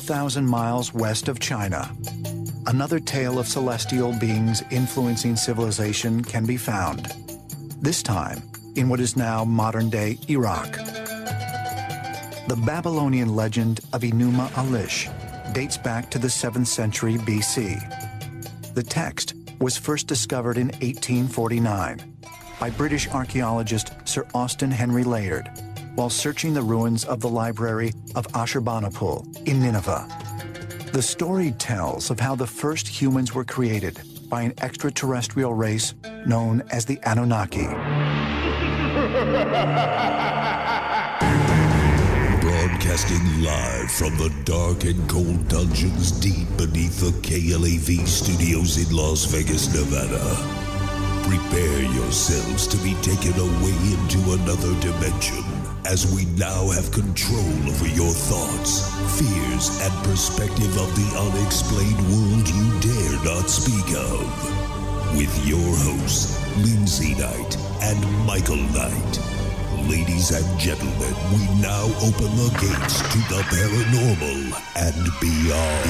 4,000 miles west of China, another tale of celestial beings influencing civilization can be found, this time in what is now modern-day Iraq. The Babylonian legend of Enuma Elish dates back to the 7th century BC. The text was first discovered in 1849 by British archaeologist Sir Austen Henry Layard while searching the ruins of the library of Ashurbanipal in Nineveh. The story tells of how the first humans were created by an extraterrestrial race known as the Anunnaki. Broadcasting live from the dark and cold dungeons deep beneath the KLAV studios in Las Vegas, Nevada. Prepare yourselves to be taken away into another dimension as we now have control over your thoughts, fears, and perspective of the unexplained world you dare not speak of. With your hosts, Lindsay Knight and Michael Knight. Ladies and gentlemen, we now open the gates to the paranormal and beyond.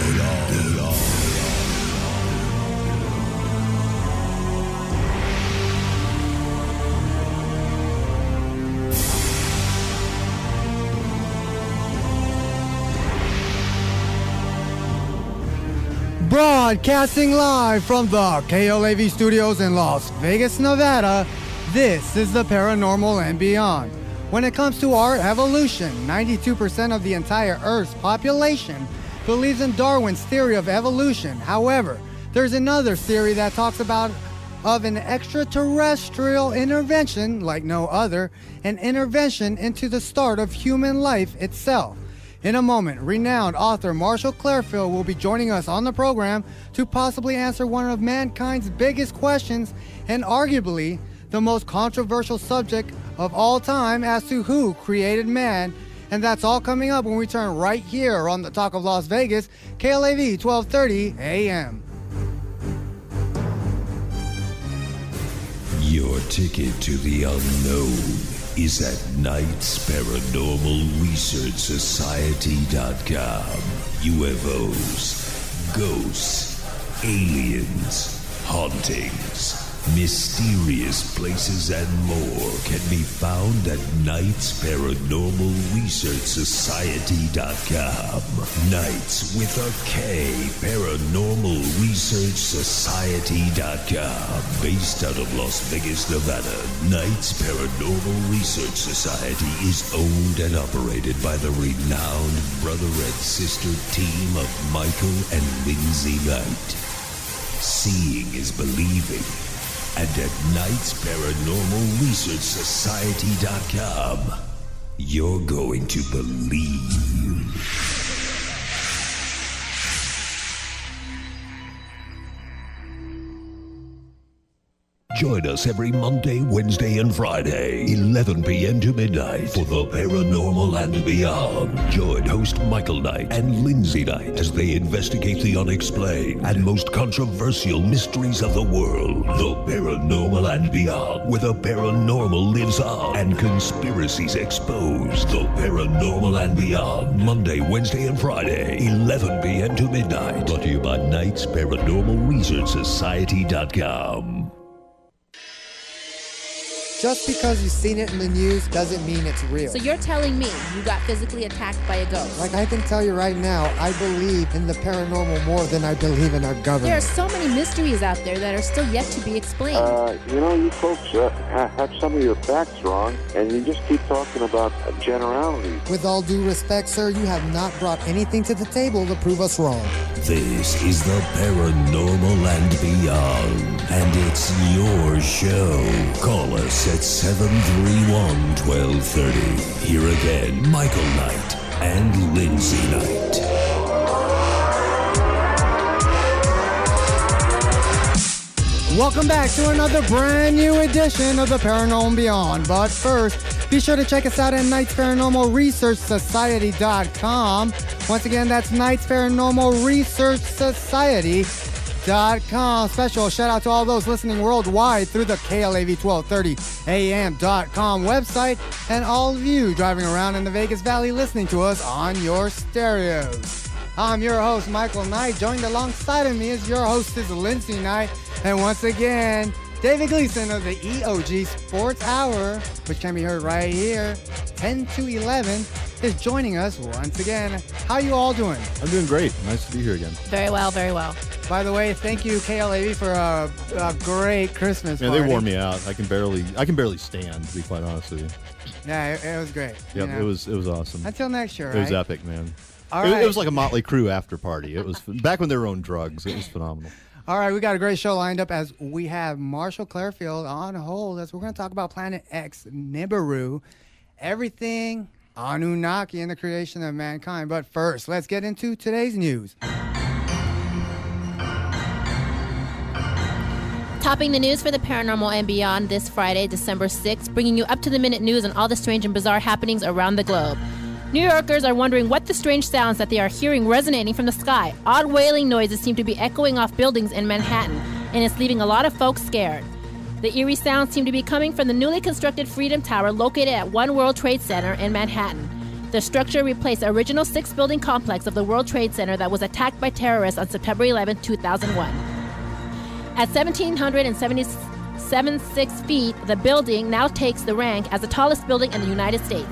Broadcasting live from the KLAV studios in Las Vegas, Nevada, this is the Paranormal and Beyond. When it comes to our evolution, 92% of the entire Earth's population believes in Darwin's theory of evolution. However, there's another theory that talks about of an extraterrestrial intervention like no other, an intervention into the start of human life itself. In a moment, renowned author Marshall Klarfeld will be joining us on the program to possibly answer one of mankind's biggest questions and arguably the most controversial subject of all time as to who created man. And that's all coming up when we turn right here on the Talk of Las Vegas, KLAV 1230 AM. Your ticket to the unknown is at KnightsParanormalResearchSociety.com. UFOs, ghosts, aliens, hauntings, mysterious places, and more can be found at KnightsParanormalResearchSociety.com. Knights with a K, ParanormalResearchSociety.com. Based out of Las Vegas, Nevada, Knights Paranormal Research Society is owned and operated by the renowned brother and sister team of Michael and Lindsay Knight. Seeing is believing. And at KnightsParanormalResearchSociety.com, you're going to believe. Join us every Monday, Wednesday, and Friday, 11 p.m. to midnight for the Paranormal and Beyond. Join host Michael Knight and Lindsay Knight as they investigate the unexplained and most controversial mysteries of the world. The Paranormal and Beyond, where the paranormal lives on and conspiracies exposed. The Paranormal and Beyond, Monday, Wednesday, and Friday, 11 p.m. to midnight. Brought to you by Knights Paranormal Research Society.com. Just because you've seen it in the news doesn't mean it's real. So you're telling me you got physically attacked by a ghost? Like I can tell you right now, I believe in the paranormal more than I believe in our government. There are so many mysteries out there that are still yet to be explained. You folks have some of your facts wrong, and you just keep talking about generalities. With all due respect, sir, you have not brought anything to the table to prove us wrong. This is the Paranormal and Beyond, and it's your show. Call us at 731-1230. Here again, Michael Knight and Lindsay Knight. Welcome back to another brand new edition of the Paranormal and Beyond. But first, be sure to check us out at KnightsParanormalResearchSociety.com. Once again, that's KnightsParanormalResearchSociety.com. Special shout out to all those listening worldwide through the KLAV1230am.com website, and all of you driving around in the Vegas Valley listening to us on your stereos. I'm your host, Michael Knight. Joined alongside of me is your hostess, Lindsay Knight. And once again, David Gleason of the EOG Sports Hour, which can be heard right here, 10 to 11, is joining us once again. How you all doing? I'm doing great. Nice to be here again. Very well, very well. By the way, thank you, KLAV, for a great Christmas party. Yeah, they wore me out. I can barely stand, to be quite honest with you. Yeah, it was great. Yep, it was awesome. Until next year, right? It was epic, man. Right. It was like a Motley Crue after party. It was back when they were on drugs. It was phenomenal. All right, we got a great show lined up as we have Marshall Klarfeld on hold as we're going to talk about Planet X, Nibiru, everything Anunnaki and the creation of mankind. But first, let's get into today's news. Topping the news for the paranormal and beyond this Friday, December 6th, bringing you up-to-the-minute news on all the strange and bizarre happenings around the globe. New Yorkers are wondering what the strange sounds that they are hearing resonating from the sky. Odd wailing noises seem to be echoing off buildings in Manhattan, and it's leaving a lot of folks scared. The eerie sounds seem to be coming from the newly constructed Freedom Tower located at One World Trade Center in Manhattan. The structure replaced the original six-building complex of the World Trade Center that was attacked by terrorists on September 11, 2001. At 1,776 feet, the building now takes the rank as the tallest building in the United States.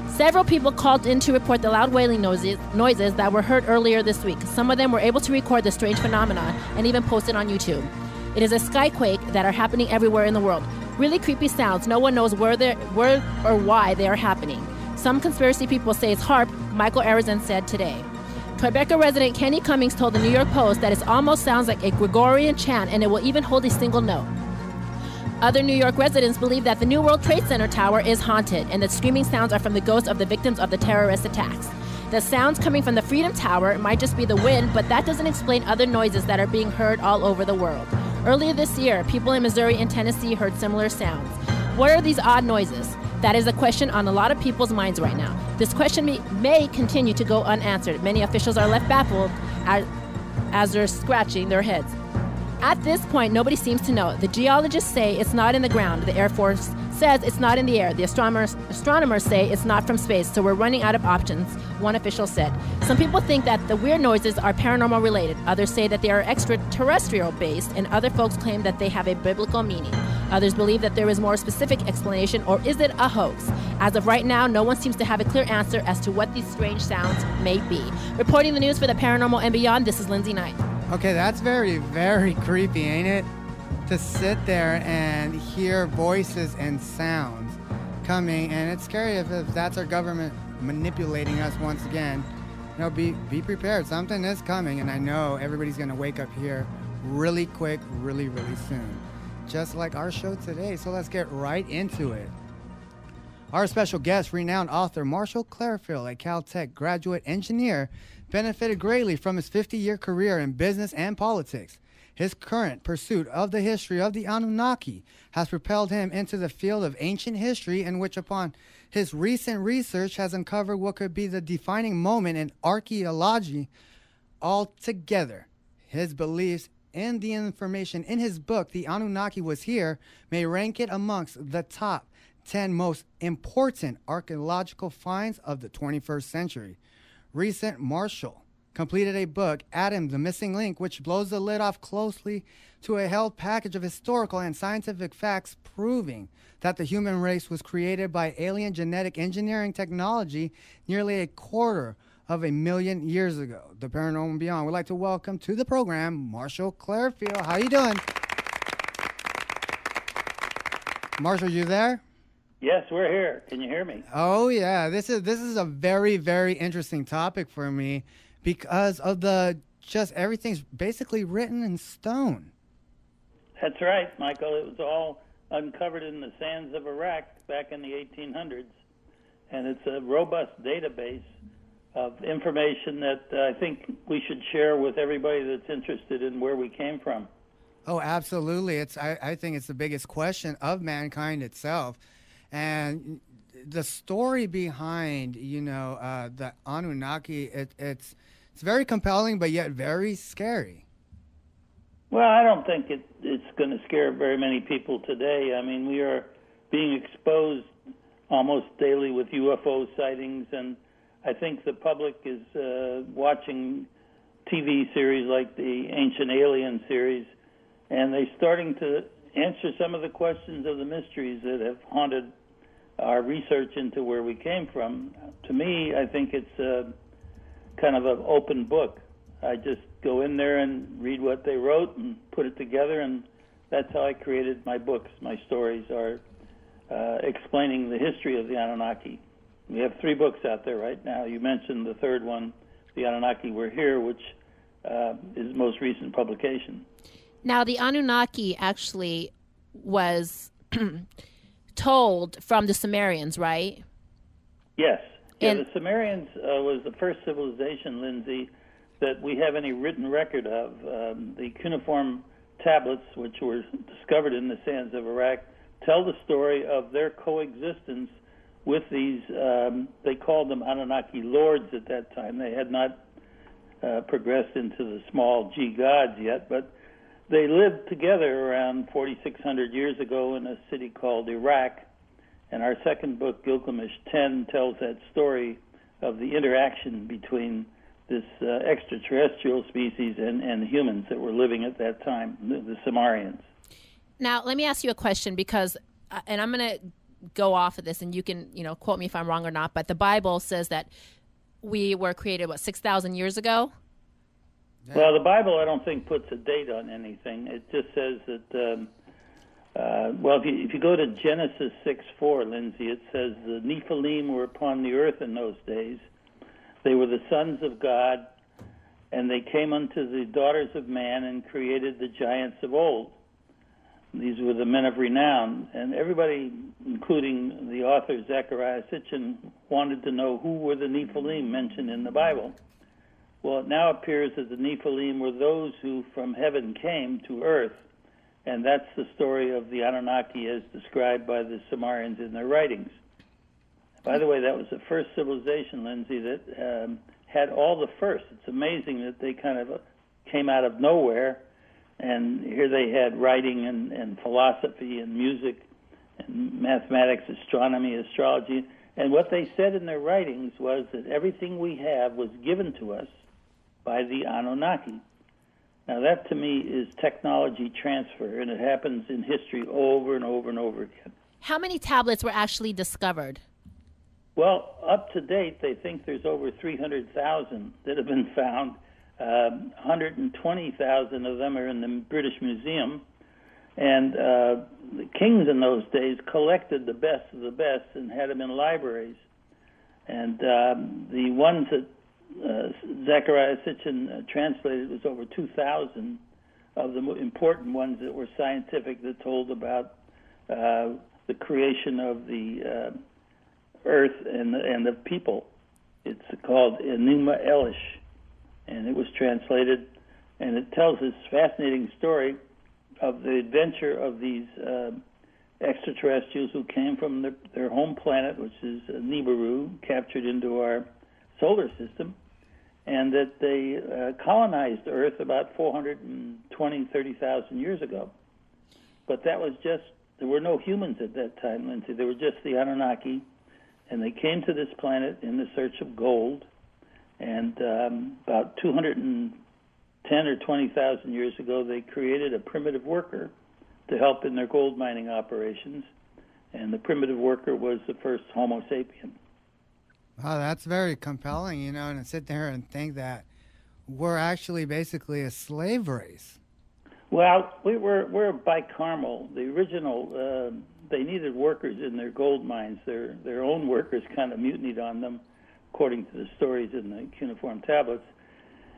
Several people called in to report the loud wailing noises that were heard earlier this week. Some of them were able to record the strange phenomenon and even post it on YouTube. It is a skyquake that are happening everywhere in the world. Really creepy sounds. No one knows where or why they are happening. Some conspiracy people say it's HARP, Michael Arizin said today. Tribeca resident Kenny Cummings told the New York Post that it almost sounds like a Gregorian chant and it will even hold a single note. Other New York residents believe that the New World Trade Center tower is haunted and that screaming sounds are from the ghosts of the victims of the terrorist attacks. The sounds coming from the Freedom Tower might just be the wind, but that doesn't explain other noises that are being heard all over the world. Earlier this year, people in Missouri and Tennessee heard similar sounds. What are these odd noises? That is a question on a lot of people's minds right now. This question may continue to go unanswered. Many officials are left baffled as they're scratching their heads. At this point, nobody seems to know. The geologists say it's not in the ground. The Air Force says it's not in the air. The astronomers say it's not from space, so we're running out of options, one official said. Some people think that the weird noises are paranormal related. Others say that they are extraterrestrial based, and other folks claim that they have a biblical meaning. Others believe that there is more specific explanation, or is it a hoax? As of right now, no one seems to have a clear answer as to what these strange sounds may be. Reporting the news for the paranormal and beyond, this is Lindsay Knight. Okay, that's very, very creepy, ain't it? To sit there and hear voices and sounds coming, and it's scary if that's our government manipulating us once again. You know, be prepared. Something is coming, and I know everybody's going to wake up here really quick, really, really soon. Just like our show today, so let's get right into it. Our special guest, renowned author Marshall Klarfeld, a Caltech graduate engineer, benefited greatly from his 50-year career in business and politics. His current pursuit of the history of the Anunnaki has propelled him into the field of ancient history, in which upon his recent research has uncovered what could be the defining moment in archaeology altogether. His beliefs and the information in his book, The Anunnaki Was Here, may rank it amongst the top 10 most important archaeological finds of the 21st century. Recent Marshall completed a book, Adam, the Missing Link, which blows the lid off closely to a held package of historical and scientific facts proving that the human race was created by alien genetic engineering technology nearly 250,000 years ago. The Paranormal and Beyond would like to welcome to the program Marshall Klarfeld. How you doing? Marshall, you there? Yes, we're here. Can you hear me? Oh yeah, this is a very, very interesting topic for me because of just everything's basically written in stone. That's right, Michael. It was all uncovered in the sands of Iraq back in the 1800s, and it's a robust database of information that I think we should share with everybody that's interested in where we came from. Oh, absolutely. I think it's the biggest question of mankind itself. And the story behind, the Anunnaki, it's very compelling, but yet very scary. Well, I don't think it's going to scare very many people today. I mean, we are being exposed almost daily with UFO sightings, and I think the public is watching TV series like the Ancient Alien series, and they're starting to answer some of the questions of the mysteries that have haunted our research into where we came from. To me, I think it's kind of an open book. I just go in there and read what they wrote and put it together, and that's how I created my books. My stories are explaining the history of the Anunnaki. We have 3 books out there right now. You mentioned the third one, The Anunnaki Were Here, which is the most recent publication. Now, the Anunnaki actually was told from the Sumerians, right? Yes. Yeah, And the Sumerians was the first civilization, Lindsay, that we have any written record of. The cuneiform tablets, which were discovered in the sands of Iraq, tell the story of their coexistence with these, they called them Anunnaki lords at that time. They had not progressed into the small G gods yet, but they lived together around 4,600 years ago in a city called Iraq. And our second book, Gilgamesh 10, tells that story of the interaction between this extraterrestrial species and humans that were living at that time, the Sumerians. now let me ask you a question, because, and I'm going to go off of this, and you can, quote me if I'm wrong or not, but the Bible says that we were created, 6,000 years ago? Yeah. Well, the Bible, I don't think, puts a date on anything. It just says that, if you go to Genesis 6:4, Lindsay, it says the Nephilim were upon the earth in those days. They were the sons of God, and they came unto the daughters of man and created the giants of old. These were the men of renown, and everybody, including the author Zechariah Sitchin, wanted to know who were the Nephilim mentioned in the Bible. Well, it now appears that the Nephilim were those who from heaven came to earth, and that's the story of the Anunnaki as described by the Sumerians in their writings. By the way, that was the first civilization, Lindsay, that had all the firsts. It's amazing that they kind of came out of nowhere, and here they had writing and philosophy and music and mathematics, astronomy, astrology. And what they said in their writings was that everything we have was given to us by the Anunnaki. Now, that to me is technology transfer, and it happens in history over and over and over again. How many tablets were actually discovered? Well, up to date, they think there's over 300,000 that have been found. 120,000 of them are in the British Museum. And the kings in those days collected the best of the best and had them in libraries. And the ones that Zechariah Sitchin translated was over 2,000 of the important ones that were scientific, that told about the creation of the earth and the people. It's called Enuma Elish, and it was translated, and it tells this fascinating story of the adventure of these extraterrestrials who came from their home planet, which is Nibiru, captured into our solar system, and that they colonized Earth about 30,000 years ago. But that was just, there were no humans at that time, Lindsay. They were just the Anunnaki, and they came to this planet in the search of gold, and about 210 or 20,000 years ago, they created a primitive worker to help in their gold mining operations, and the primitive worker was the first Homo sapien. Wow, that's very compelling, and to sit there and think that we're actually basically a slave race. Well, we're bicameral. The original, they needed workers in their gold mines. Their own workers kind of mutinied on them, according to the stories in the cuneiform tablets.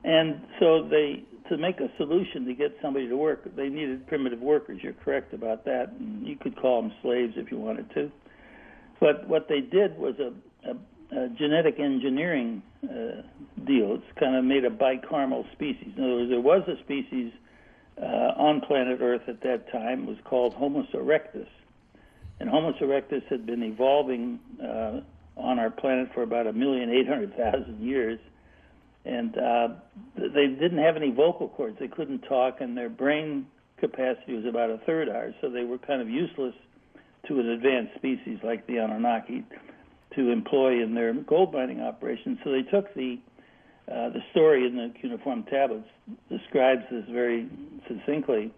And so to make a solution to get somebody to work, they needed primitive workers. You're correct about that. And you could call them slaves if you wanted to. But what they did was a genetic engineering deal. It's kind of made a bicameral species. In other words, there was a species on planet Earth at that time. It was called Homo erectus. And Homo erectus had been evolving on our planet for about 1,800,000 years. And they didn't have any vocal cords. They couldn't talk, and their brain capacity was about a third ours. So they were kind of useless to an advanced species like the Anunnaki to employ in their gold mining operations. So they took the The story in the cuneiform tablets describes this very succinctly.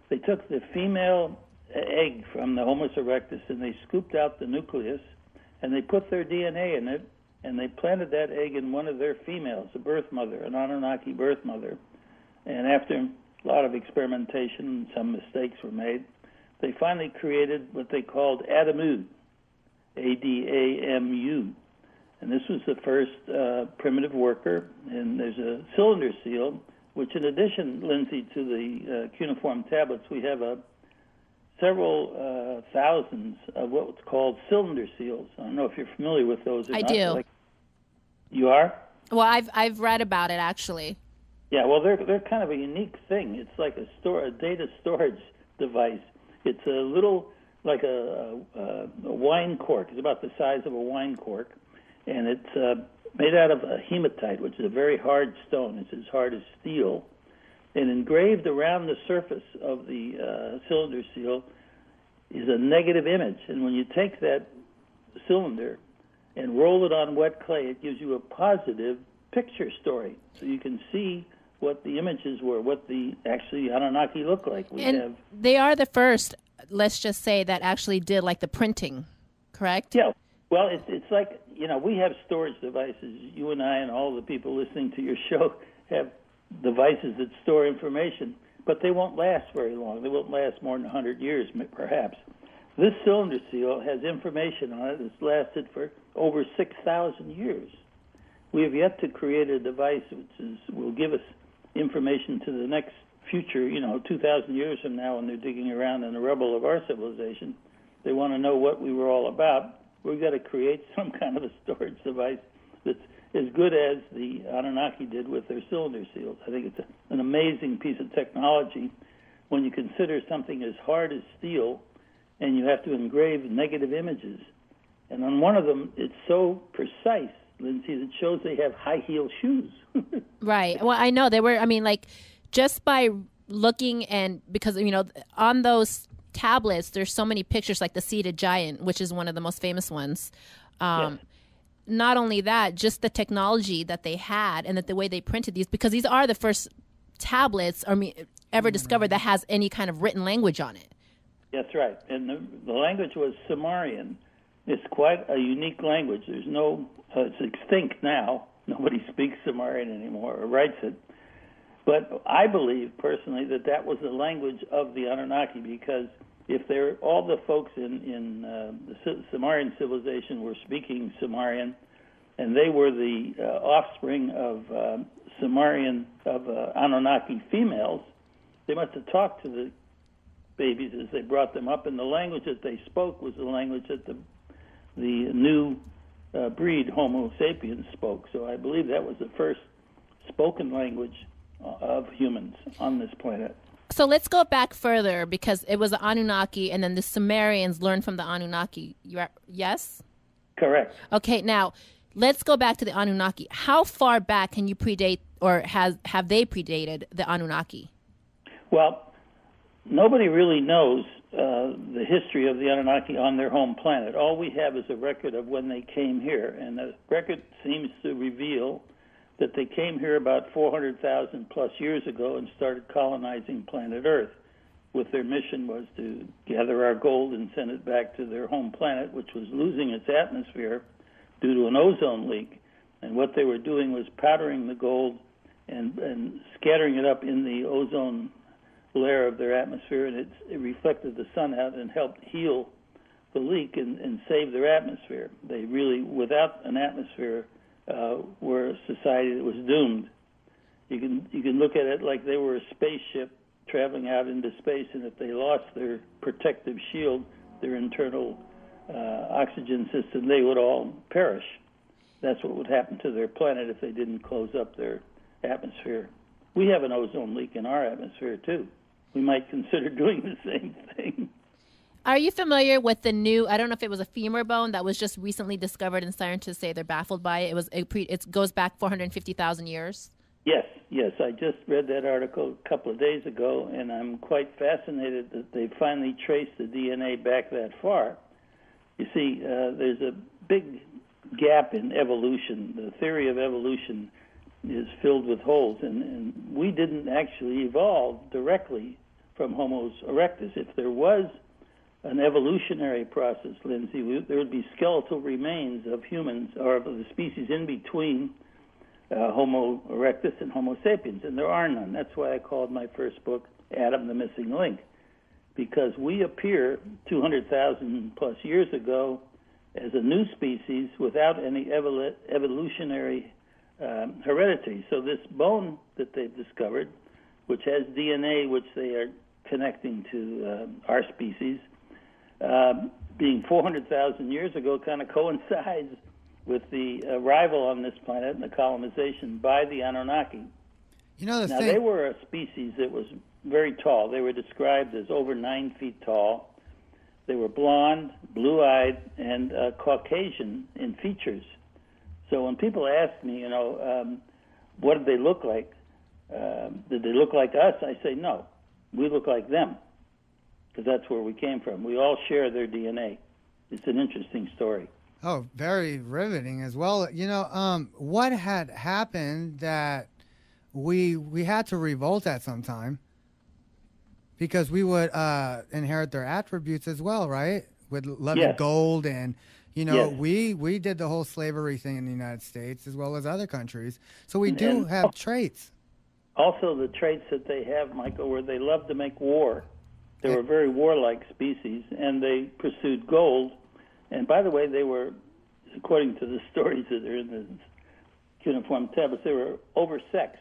They took the female egg from the Homo erectus and they scooped out the nucleus and they put their DNA in it and they planted that egg in one of their females, a birth mother, an Anunnaki birth mother. And after a lot of experimentation, some mistakes were made, they finally created what they called Adamu, A-D-A-M-U. And this was the first primitive worker. And there's a cylinder seal, which in addition, Lindsay, to the cuneiform tablets, we have several thousands of what's called cylinder seals. I don't know if you're familiar with those or not. I do. You are? Well, I've read about it, actually. Yeah, well, they're kind of a unique thing. It's like a data storage device. It's a little, like a wine cork. It's about the size of a wine cork. And it's made out of a hematite, which is a very hard stone. It's as hard as steel. And engraved around the surface of the cylinder seal is a negative image. And when you take that cylinder and roll it on wet clay, it gives you a positive picture story. So you can see what the images were, what the actually Anunnaki look like. They are the first, let's just say, that actually did like the printing, correct? Yeah. Well, it's like, we have storage devices. You and I and all the people listening to your show have devices that store information, but they won't last very long. They won't last more than 100 years, perhaps. This cylinder seal has information on it that's lasted for over 6,000 years. We have yet to create a device which will give us information to the next future, 2,000 years from now when they're digging around in the rubble of our civilization. They want to know what we were all about. We've got to create some kind of a storage device that's as good as the Anunnaki did with their cylinder seals. I think it's an amazing piece of technology when you consider something as hard as steel and you have to engrave negative images. And on one of them, it's so precise, Lindsay, that shows they have high-heel shoes. Right. Well, I know they were, just by looking and because, on those tablets, there's so many pictures like the seated giant, which is one of the most famous ones. Yes. Not only that, just the technology that they had and that the way they printed these, because these are the first tablets ever discovered that has any kind of written language on it. That's right. And the language was Sumerian. It's quite a unique language. There's it's extinct now. Nobody speaks Sumerian anymore or writes it. But I believe personally that was the language of the Anunnaki, because if all the folks in the Sumerian civilization were speaking Sumerian, and they were the offspring of Anunnaki females, they must have talked to the babies as they brought them up, and the language that they spoke was the language that the new breed, Homo sapiens, spoke. So I believe that was the first spoken language of humans on this planet. So let's go back further, because it was the Anunnaki, and then the Sumerians learned from the Anunnaki. Yes? Correct. Okay, now let's go back to the Anunnaki. How far back can you predate, or have they predated the Anunnaki? Well, nobody really knows the history of the Anunnaki on their home planet. All we have is a record of when they came here, and the record seems to reveal that they came here about 400,000 plus years ago and started colonizing planet Earth. With their mission was to gather our gold and send it back to their home planet, which was losing its atmosphere due to an ozone leak. And what they were doing was powdering the gold and scattering it up in the ozone layer of their atmosphere, and it reflected the sun out and helped heal the leak and save their atmosphere. They really, without an atmosphere, were a society that was doomed. You can look at it like they were a spaceship traveling out into space, and if they lost their protective shield, their internal oxygen system, they would all perish. That's what would happen to their planet if they didn't close up their atmosphere. We have an ozone leak in our atmosphere, too. We might consider doing the same thing. Are you familiar with the new, I don't know if it was a femur bone that was just recently discovered, and scientists say they're baffled by it. It goes back 450,000 years? Yes. I just read that article a couple of days ago, and I'm quite fascinated that they finally traced the DNA back that far. You see, there's a big gap in evolution. The theory of evolution is filled with holes, and we didn't actually evolve directly from Homo erectus. If there was an evolutionary process, Lindsay, there would be skeletal remains of humans or of the species in between Homo erectus and Homo sapiens, and there are none. That's why I called my first book Adam the Missing Link, because we appear 200,000 plus years ago as a new species without any evolutionary heredity. So this bone that they've discovered, which has DNA, which they are connecting to our species, being 400,000 years ago, kind of coincides with the arrival on this planet and the colonization by the Anunnaki. You know, now, they were a species that was very tall. They were described as over 9 feet tall. They were blonde, blue-eyed, and Caucasian in features. So when people ask me, what did they look like? Did they look like us? I say, no, we look like them, because that's where we came from. We all share their DNA. It's an interesting story. Oh, very riveting as well. What had happened that we had to revolt at some time, because we would inherit their attributes as well, right? With loving gold and, we did the whole slavery thing in the United States as well as other countries. So we do have traits. Also, the traits that they have, Michael, where they love to make war. They were a very warlike species, and they pursued gold. And by the way, they were, according to the stories that are in the cuneiform tablets, they were oversexed.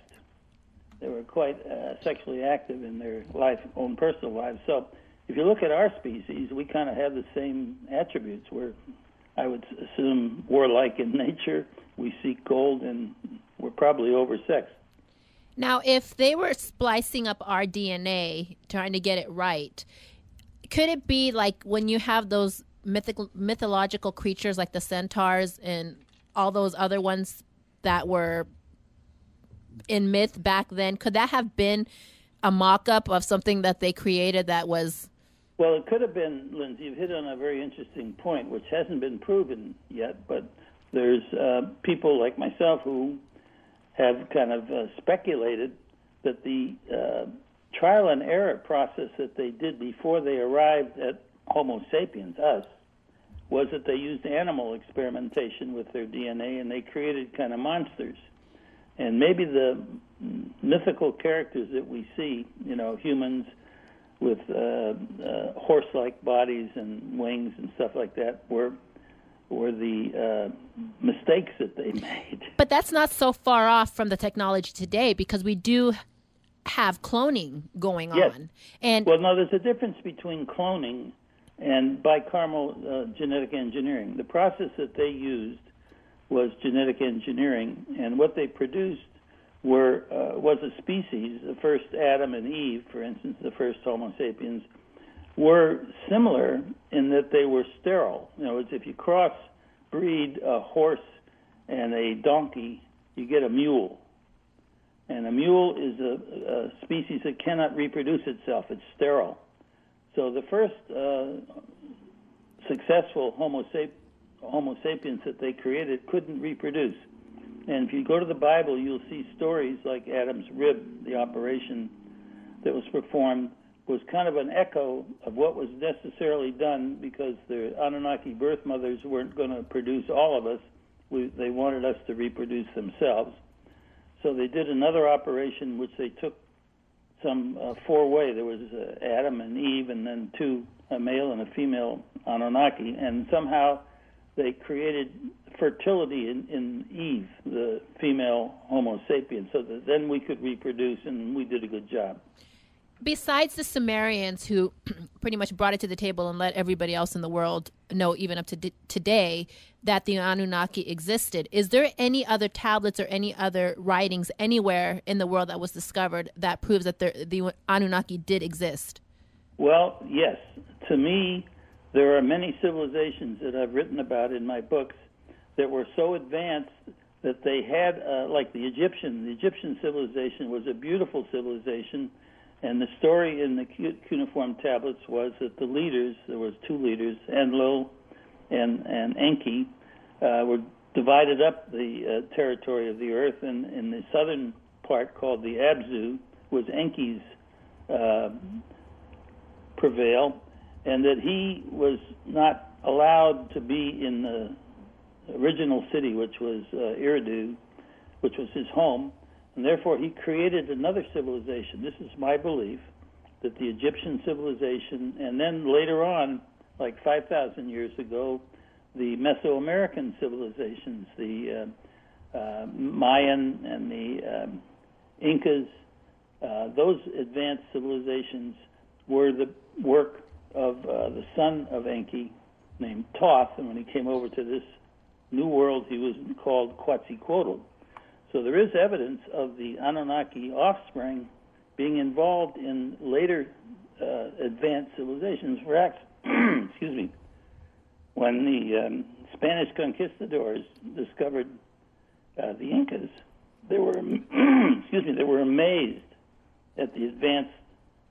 They were quite sexually active in their own personal lives. So if you look at our species, we kind of have the same attributes. We're, I would assume, warlike in nature. We seek gold, and we're probably oversexed. Now, if they were splicing up our DNA, trying to get it right, could it be like when you have those mythological creatures like the centaurs and all those other ones that were in myth back then, could that have been a mock-up of something that they created that was... Well, it could have been, Lindsay. You've hit on a very interesting point, which hasn't been proven yet, but there's people like myself who have kind of speculated that the trial and error process that they did before they arrived at Homo sapiens, us, was that they used animal experimentation with their DNA, and they created kind of monsters. And maybe the mythical characters that we see, humans with horse-like bodies and wings and stuff like that, were the mistakes that they made. But that's not so far off from the technology today, because we do have cloning going on. And well, no, there's a difference between cloning and bicameral genetic engineering. The process that they used was genetic engineering, and what they produced was a species. The first Adam and Eve, for instance, the first Homo sapiens, were similar in that they were sterile. In other words, if you cross-breed a horse and a donkey, you get a mule. And a mule is a species that cannot reproduce itself. It's sterile. So the first successful Homo sapiens that they created couldn't reproduce. And if you go to the Bible, you'll see stories like Adam's rib, the operation that was performed, was kind of an echo of what was necessarily done, because the Anunnaki birth mothers weren't going to produce all of us. They wanted us to reproduce themselves. So they did another operation, which they took some four-way. There was Adam and Eve, and then a male and a female Anunnaki, and somehow they created fertility in Eve, the female Homo sapien, so that then we could reproduce, and we did a good job. Besides the Sumerians, who pretty much brought it to the table and let everybody else in the world know, even up to today, that the Anunnaki existed, is there any other tablets or any other writings anywhere in the world that was discovered that proves that the Anunnaki did exist? Well, yes. To me, there are many civilizations that I've written about in my books that were so advanced that they had, like the Egyptian civilization was a beautiful civilization. And the story in the cuneiform tablets was that the leaders, there was two leaders, Enlil and Enki, were divided up the territory of the earth, and in the southern part, called the Abzu, was Enki's prevail, and that he was not allowed to be in the original city, which was Eridu, which was his home, and therefore he created another civilization. This is my belief, that the Egyptian civilization, and then later on, like 5,000 years ago, the Mesoamerican civilizations, the Mayan and the Incas, those advanced civilizations were the work of the son of Enki named Thoth, and when he came over to this new world, he was called Quetzalcoatl. So there is evidence of the Anunnaki offspring being involved in later advanced civilizations. Perhaps, excuse me, when the Spanish conquistadors discovered the Incas, they were, excuse me, they were amazed at the advanced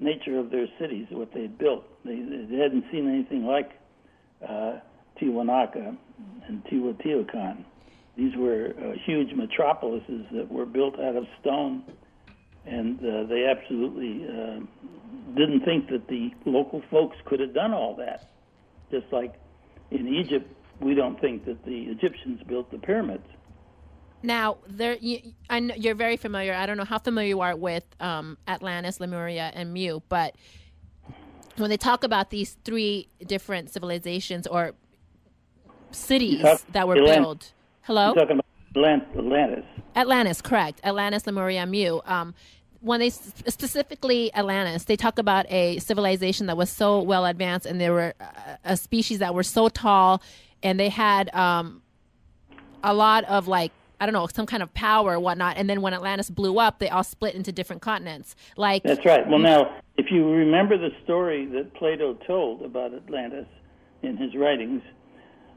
nature of their cities, what they had built. They hadn't seen anything like Tiwanaku and Teotihuacan. These were huge metropolises that were built out of stone, and they absolutely didn't think that the local folks could have done all that. Just like in Egypt, we don't think that the Egyptians built the pyramids. Now, I know you're very familiar. I don't know how familiar you are with Atlantis, Lemuria, and Mu, but when they talk about these three different civilizations or cities that were built. Hello? You're talking about Atlantis. Atlantis, correct. Atlantis, Lemuria, and Mu. When they specifically Atlantis, they talk about a civilization that was so well advanced, and there were a species that were so tall, and they had a lot of, like, I don't know, some kind of power or whatnot. And then when Atlantis blew up, they all split into different continents. Like, that's right. Well, now, if you remember the story that Plato told about Atlantis in his writings,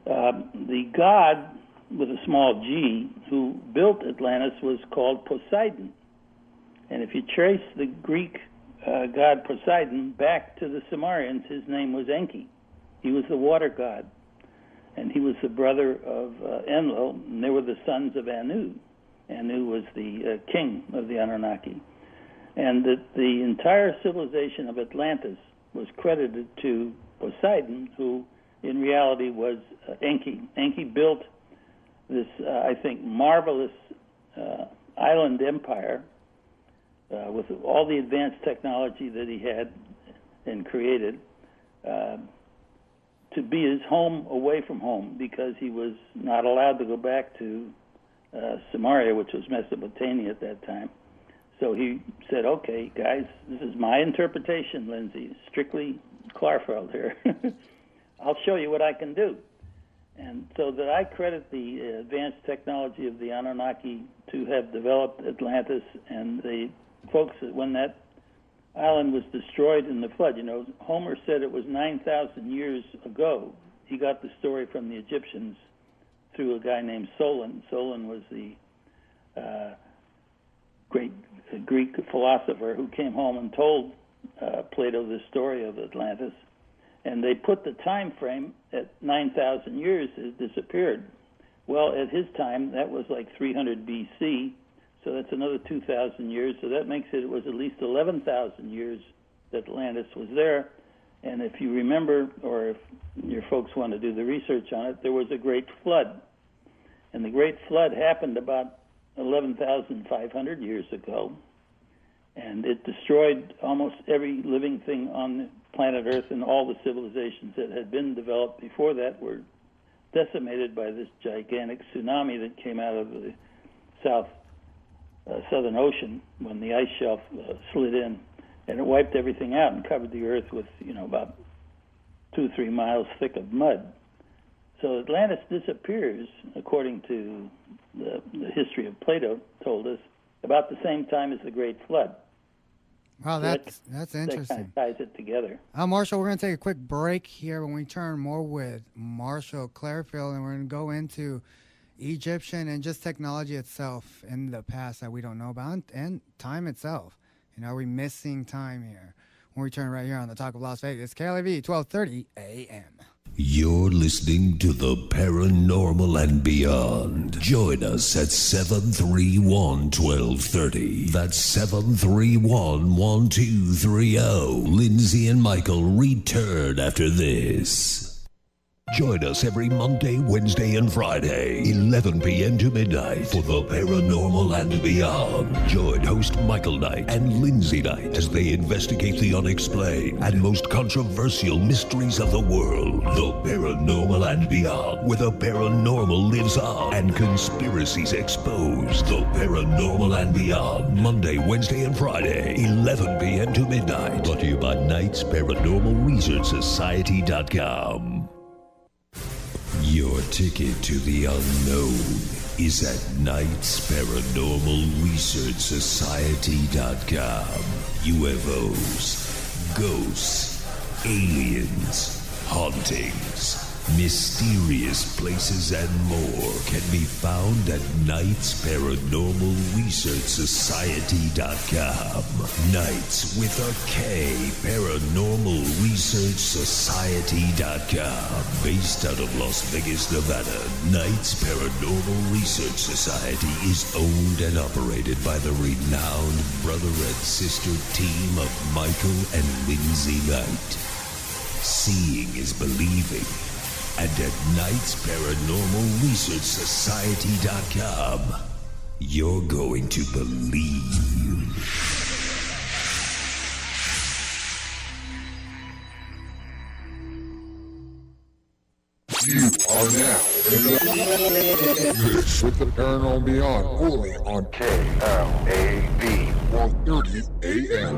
the god with a small g who built Atlantis was called Poseidon. And if you trace the Greek god Poseidon back to the Sumerians, his name was Enki. He was the water god. And he was the brother of Enlil, and they were the sons of Anu. Anu was the king of the Anunnaki. And that the entire civilization of Atlantis was credited to Poseidon, who in reality was Enki. Enki built this, I think, marvelous island empire with all the advanced technology that he had and created, to be his home away from home, because he was not allowed to go back to Samaria, which was Mesopotamia at that time. So he said, okay, guys, this is my interpretation, Lindsay, strictly Klarfeld here. I'll show you what I can do. And so that I credit the advanced technology of the Anunnaki to have developed Atlantis, and the folks that when that island was destroyed in the flood. You know, Homer said it was 9,000 years ago. He got the story from the Egyptians through a guy named Solon. Solon was the great Greek philosopher who came home and told Plato the story of Atlantis. And they put the time frame at 9,000 years. It disappeared. Well, at his time, that was like 300 B.C., so that's another 2,000 years. So that makes it was at least 11,000 years that Atlantis was there. And if you remember, or if your folks want to do the research on it, there was a great flood. And the great flood happened about 11,500 years ago. And it destroyed almost every living thing on planet Earth, and all the civilizations that had been developed before that were decimated by this gigantic tsunami that came out of the Southern Ocean when the ice shelf slid in, and it wiped everything out and covered the Earth with, about 2 or 3 miles thick of mud. So Atlantis disappears, according to the history of Plato told us, about the same time as the Great Flood. Wow, that's interesting. That kind of ties it together. Marshall, we're going to take a quick break here. When we turn more with Marshall Klarfeld, and we're going to go into Egyptian and just technology itself in the past that we don't know about, and time itself. Are we missing time here? When we turn right here on the Talk of Las Vegas, KLAV 1230 AM. You're listening to the Paranormal and Beyond. Join us at 731-1230. That's 731-1230. Lindsay and Michael return after this. Join us every Monday, Wednesday, and Friday, 11 p.m. to midnight for the Paranormal and Beyond. Join host Michael Knight and Lindsay Knight as they investigate the unexplained and most controversial mysteries of the world. The Paranormal and Beyond, where the paranormal lives on and conspiracies exposed. The Paranormal and Beyond, Monday, Wednesday, and Friday, 11 p.m. to midnight. Brought to you by Knight's Paranormal Research Society.com. Your ticket to the unknown is at Knight's Paranormal Research Society.com. UFOs, ghosts, aliens, hauntings, mysterious places, and more can be found at Knight's Paranormal Research Society.com. Knights with a K, Paranormal Research Society.com. Based out of Las Vegas, Nevada, Knights Paranormal Research Society is owned and operated by the renowned brother and sister team of Michael and Lindsay Knight. Seeing is believing. And at Knight's Paranormal Research Society.com, you're going to believe. You are now in the This with the Paranormal Beyond, only on KLAV 1:30 a.m.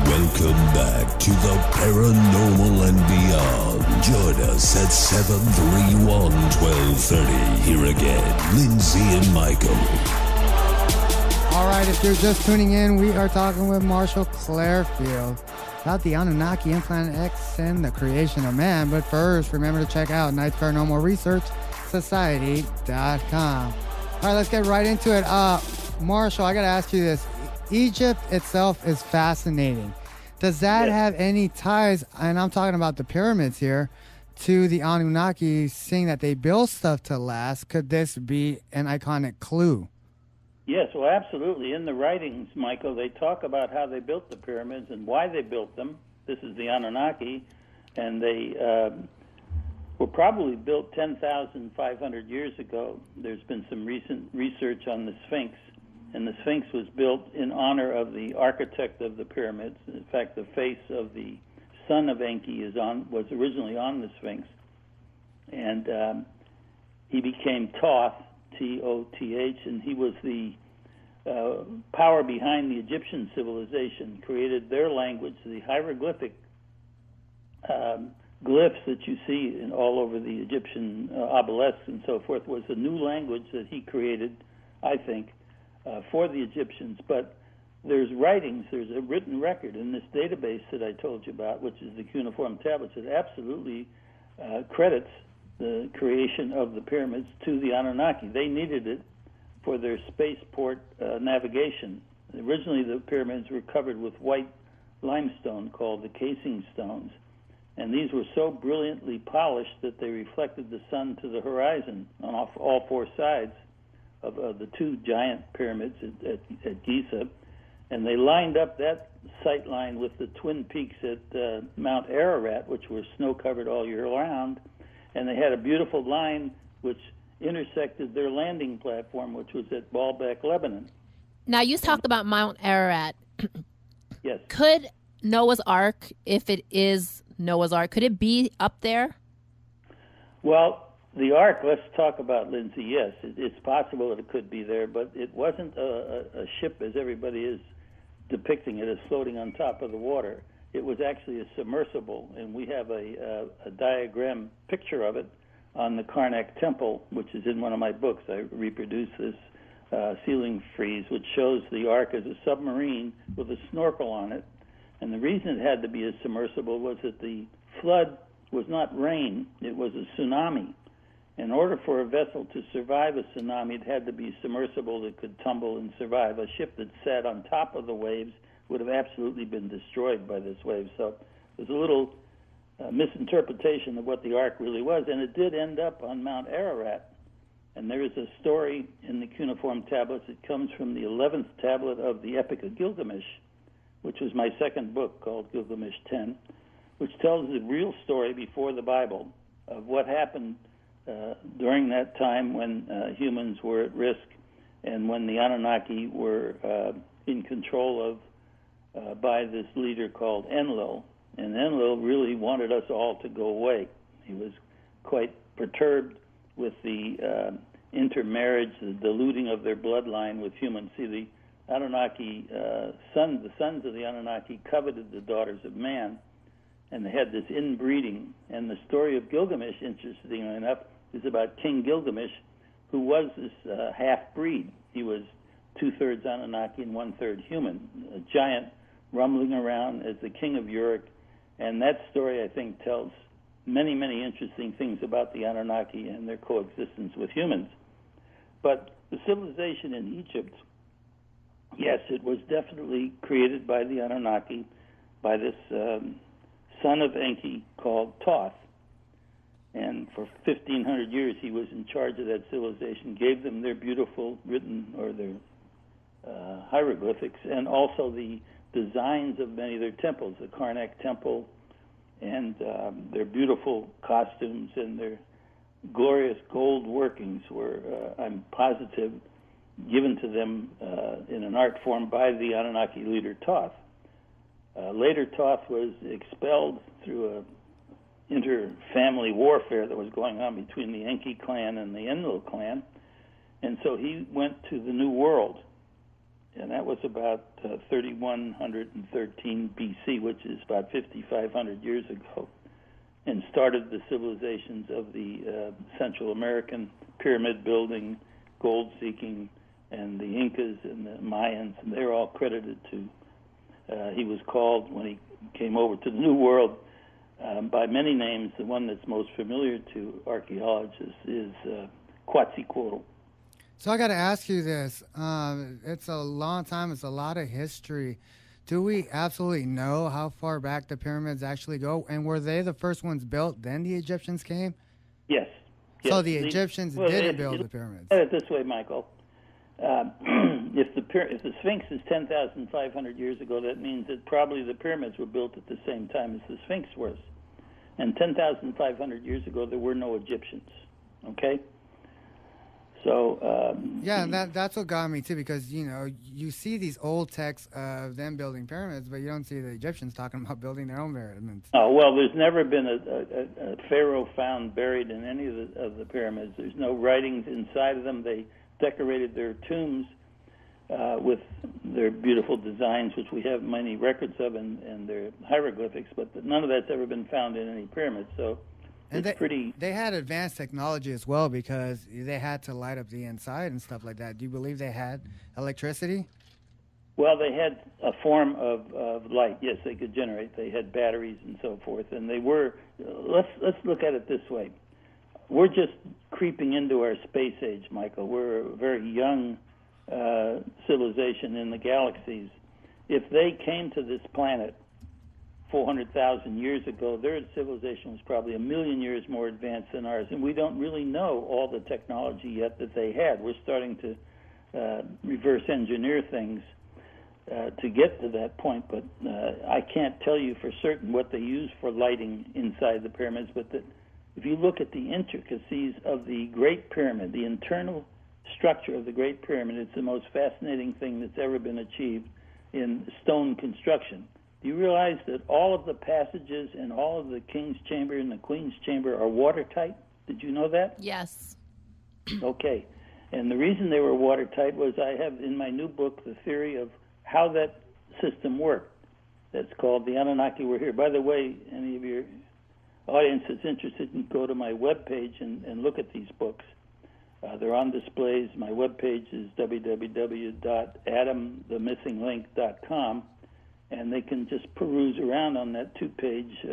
Welcome back to the Paranormal and Beyond. Join us at 731-1230. Here again, Lindsay and Michael. All right, if you're just tuning in, we are talking with Marshall Klarfeld about the Anunnaki, Planet X, and the creation of man. But first, remember to check out Knight's Paranormal Research Society.com. All right, let's get right into it. Marshall, I got to ask you this. Egypt itself is fascinating. Does that have any ties, and I'm talking about the pyramids here, to the Anunnaki, seeing that they build stuff to last? Could this be an iconic clue? Yes, well, absolutely. In the writings, Michael, they talk about how they built the pyramids and why they built them. This is the Anunnaki, and they were probably built 10,500 years ago. There's been some recent research on the Sphinx, and the Sphinx was built in honor of the architect of the pyramids. In fact, the face of the son of Enki was originally on the Sphinx, and he became Thoth, T-O-T-H, and he was the power behind the Egyptian civilization, created their language. The hieroglyphic glyphs that you see all over the Egyptian obelisks and so forth was a new language that he created, I think, for the Egyptians. But there's writings, there's a written record in this database that I told you about, which is the cuneiform tablets, that absolutely credits the creation of the pyramids to the Anunnaki. They needed it for their spaceport navigation. Originally, the pyramids were covered with white limestone called the casing stones, and these were so brilliantly polished that they reflected the sun to the horizon on all four sides of the two giant pyramids at Giza, and they lined up that sight line with the twin peaks at Mount Ararat, which were snow-covered all year round, and they had a beautiful line which intersected their landing platform, which was at Baalbek, Lebanon. Now, you talked about Mount Ararat. Yes. Could Noah's Ark, if it is Noah's Ark, could it be up there? Well, the Ark, let's talk about, Lindsay. Yes, it's possible that it could be there, but it wasn't a ship as everybody is depicting it as floating on top of the water. It was actually a submersible, and we have a diagram picture of it on the Karnak Temple, which is in one of my books. I reproduce this ceiling frieze, which shows the Ark as a submarine with a snorkel on it, And the reason it had to be a submersible was that the flood was not rain, it was a tsunami. In order for a vessel to survive a tsunami, it had to be submersible that could tumble and survive. A ship that sat on top of the waves would have absolutely been destroyed by this wave. So there's a little misinterpretation of what the Ark really was, and it did end up on Mount Ararat. And there is a story in the cuneiform tablets. It comes from the 11th tablet of the Epic of Gilgamesh, which was my second book called Gilgamesh 10, which tells the real story before the Bible of what happened during that time when humans were at risk and when the Anunnaki were in control of by this leader called Enlil. And Enlil really wanted us all to go away. He was quite perturbed with the intermarriage, the diluting of their bloodline with humans. See, the Anunnaki the sons of the Anunnaki coveted the daughters of man, and they had this inbreeding. And the story of Gilgamesh, interestingly enough, is about King Gilgamesh, who was this half-breed. He was 2/3 Anunnaki and 1/3 human, a giant rumbling around as the king of Uruk. And that story, I think, tells many, many interesting things about the Anunnaki and their coexistence with humans. But the civilization in Egypt, yes, it was definitely created by the Anunnaki, by this son of Enki called Thoth. And for 1,500 years, he was in charge of that civilization, gave them their beautiful written, or their hieroglyphics, and also the designs of many of their temples, the Karnak Temple, and their beautiful costumes and their glorious gold workings were, I'm positive, given to them in an art form by the Anunnaki leader Thoth. Later, Thoth was expelled through a inter-family warfare that was going on between the Enki clan and the Enlil clan, and so he went to the New World, and that was about 3113 BC, which is about 5,500 years ago, and started the civilizations of the Central American pyramid building, gold seeking, and the Incas and the Mayans, and they're all credited to. He was called, when he came over to the New World, by many names. The one that's most familiar to archaeologists is Quetzalcoatl. So I got to ask you this. It's a long time. It's a lot of history. Do we absolutely know how far back the pyramids actually go? And were they the first ones built, then the Egyptians came? Yes. So the Egyptians didn't build the pyramids. Put it this way, Michael. If the Sphinx is 10,500 years ago, that means that probably the pyramids were built at the same time as the Sphinx was. And 10,500 years ago, there were no Egyptians. Okay? So yeah, that's what got me too, because you see these old texts of them building pyramids, but you don't see the Egyptians talking about building their own pyramids. Oh well, there's never been a pharaoh found buried in any of the pyramids. There's no writings inside of them. They decorated their tombs with their beautiful designs, which we have many records of, and their hieroglyphics, but none of that's ever been found in any pyramid. So. And they had advanced technology as well, because they had to light up the inside and stuff like that. Do you believe they had electricity? Well, they had a form of light. Yes, they could generate. They had batteries and so forth. And they were, let's look at it this way. We're just creeping into our space age, Michael. We're a very young civilization in the galaxies. If they came to this planet 400,000 years ago, their civilization was probably 1 million years more advanced than ours, and we don't really know all the technology yet that they had. We're starting to reverse engineer things to get to that point, but I can't tell you for certain what they used for lighting inside the pyramids, but if you look at the intricacies of the Great Pyramid, the internal structure of the Great Pyramid, it's the most fascinating thing that's ever been achieved in stone construction. Do you realize that all of the passages and all of the king's chamber and the queen's chamber are watertight? Did you know that? Yes. Okay. And the reason they were watertight was I have in my new book the theory of how that system worked. That's called The Anunnaki Were Here. By the way, any of your audience that's interested can go to my webpage and look at these books. They're on displays. My webpage is www.adamthemissinglink.com. and they can just peruse around on that 2-page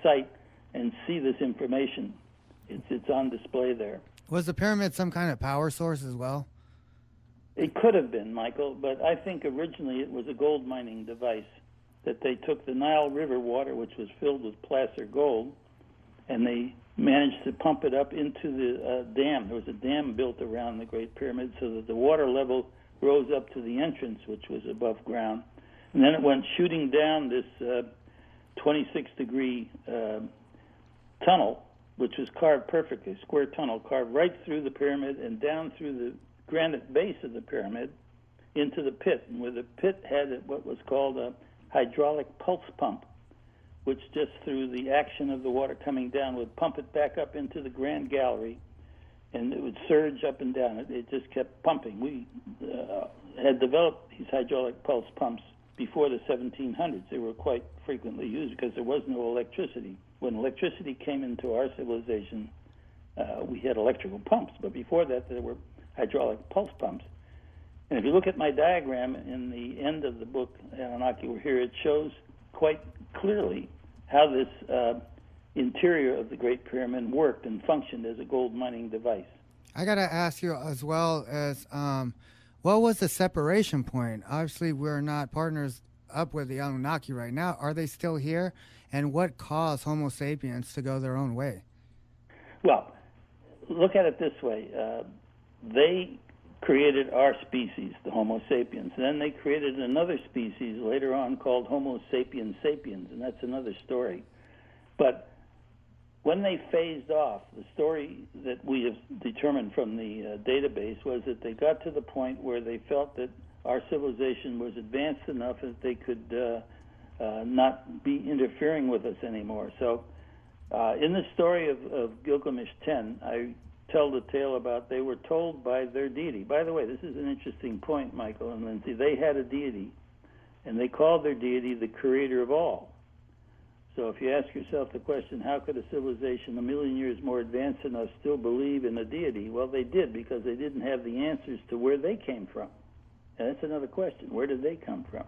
site and see this information. It's on display there. Was the pyramid some kind of power source as well? It could have been, Michael, but I think originally it was a gold mining device, that they took the Nile River water, which was filled with placer gold, and they managed to pump it up into the dam. There was a dam built around the Great Pyramid so that the water level rose up to the entrance, which was above ground. And then it went shooting down this 26-degree tunnel, which was carved perfectly, a square tunnel carved right through the pyramid and down through the granite base of the pyramid into the pit, and where the pit had what was called a hydraulic pulse pump, which just through the action of the water coming down would pump it back up into the grand gallery, and it would surge up and down. It just kept pumping. We had developed these hydraulic pulse pumps before the 1700s. They were quite frequently used because there was no electricity. When electricity came into our civilization, we had electrical pumps, but before that there were hydraulic pulse pumps. And if you look at my diagram in the end of the book, Anunnaki Were Here, it shows quite clearly how this interior of the Great Pyramid worked and functioned as a gold mining device. I got to ask you as well as, what was the separation point? Obviously, we're not partners up with the Anunnaki right now. Are they still here? And what caused Homo sapiens to go their own way? Well, look at it this way. They created our species, the Homo sapiens. Then they created another species later on called Homo sapiens sapiens, and that's another story. But when they phased off, the story that we have determined from the database was that they got to the point where they felt that our civilization was advanced enough that they could not be interfering with us anymore. So in the story of Gilgamesh 10, I tell the tale about they were told by their deity. By the way, this is an interesting point, Michael and Lindsay. They had a deity, and they called their deity the creator of all. So if you ask yourself the question, how could a civilization a million years more advanced than us still believe in a deity? Well, they did, because they didn't have the answers to where they came from. And that's another question. Where did they come from?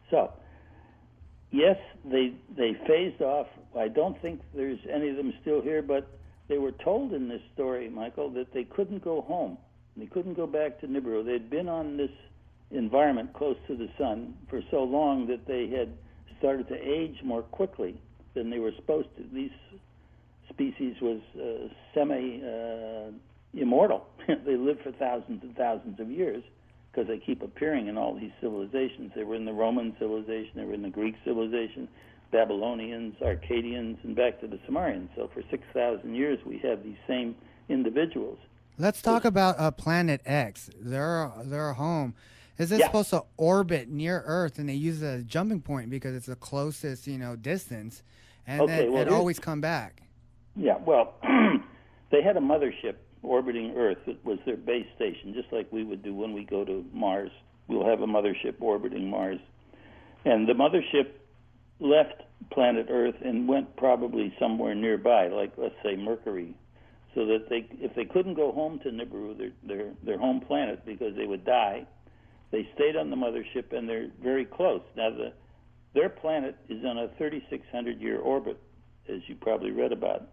So, yes, they phased off. I don't think there's any of them still here, but they were told in this story, Michael, that they couldn't go home. They couldn't go back to Nibiru. They'd been on this environment close to the sun for so long that they had started to age more quickly than they were supposed to. These species was semi-immortal. They lived for thousands and thousands of years because they keep appearing in all these civilizations. They were in the Roman civilization, they were in the Greek civilization, Babylonians, Akkadians, and back to the Sumerians. So for 6,000 years we have these same individuals. Let's talk about Planet X, their home. Is it supposed to orbit near Earth, and they use it as a jumping point because it's the closest, distance, and then it always come back? Yeah, well, they had a mothership orbiting Earth. It was their base station, just like we would do when we go to Mars. We'll have a mothership orbiting Mars. And the mothership left planet Earth and went probably somewhere nearby, like, let's say, Mercury, so that if they couldn't go home to Nibiru, their home planet, because they would die, they stayed on the mothership, and they're very close. Now, their planet is on a 3,600-year orbit, as you probably read about,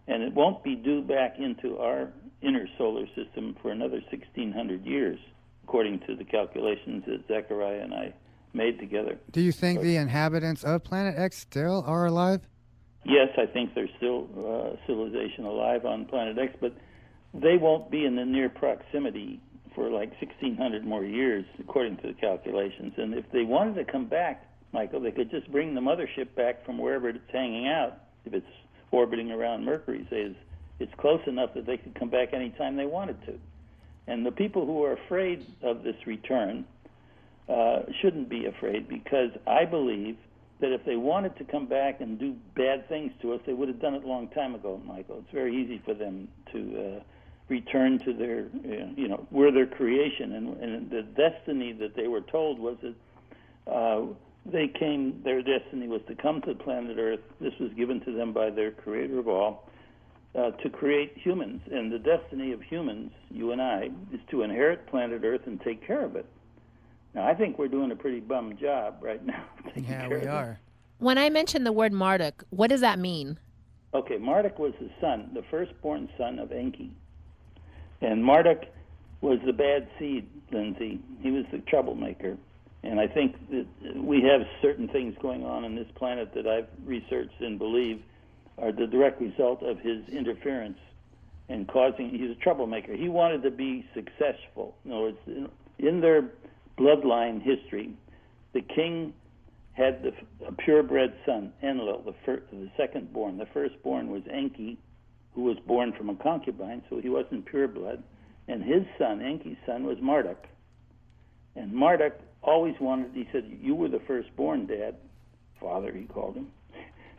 and it won't be due back into our inner solar system for another 1,600 years, according to the calculations that Zechariah and I made together. Do you think the inhabitants of Planet X still are alive? Yes, I think there's still civilization alive on Planet X, but they won't be in the near proximity for like 1,600 more years, according to the calculations. And if they wanted to come back, Michael, they could just bring the mothership back from wherever it's hanging out. If it's orbiting around Mercury, say it's close enough that they could come back anytime they wanted to. And the people who are afraid of this return shouldn't be afraid, because I believe that if they wanted to come back and do bad things to us, they would have done it a long time ago, Michael. It's very easy for them to return to their, we're their creation. And the destiny that they were told was that their destiny was to come to planet Earth. This was given to them by their creator of all, to create humans. And the destiny of humans, you and I, is to inherit planet Earth and take care of it. Now, I think we're doing a pretty bum job right now. Yeah, we are. When I mentioned the word Marduk, what does that mean? Okay, Marduk was the son, the firstborn son of Enki. And Marduk was the bad seed, Lindsay. He was the troublemaker. And I think that we have certain things going on this planet that I've researched and believe are the direct result of his interference and he's a troublemaker. He wanted to be successful. In other words, in their bloodline history, the king had a purebred son, Enlil, the second born. The firstborn was Enki, who was born from a concubine, so he wasn't pure blood. And his son, Enki's son, was Marduk. And Marduk always he said, you were the firstborn, Dad. Father, he called him.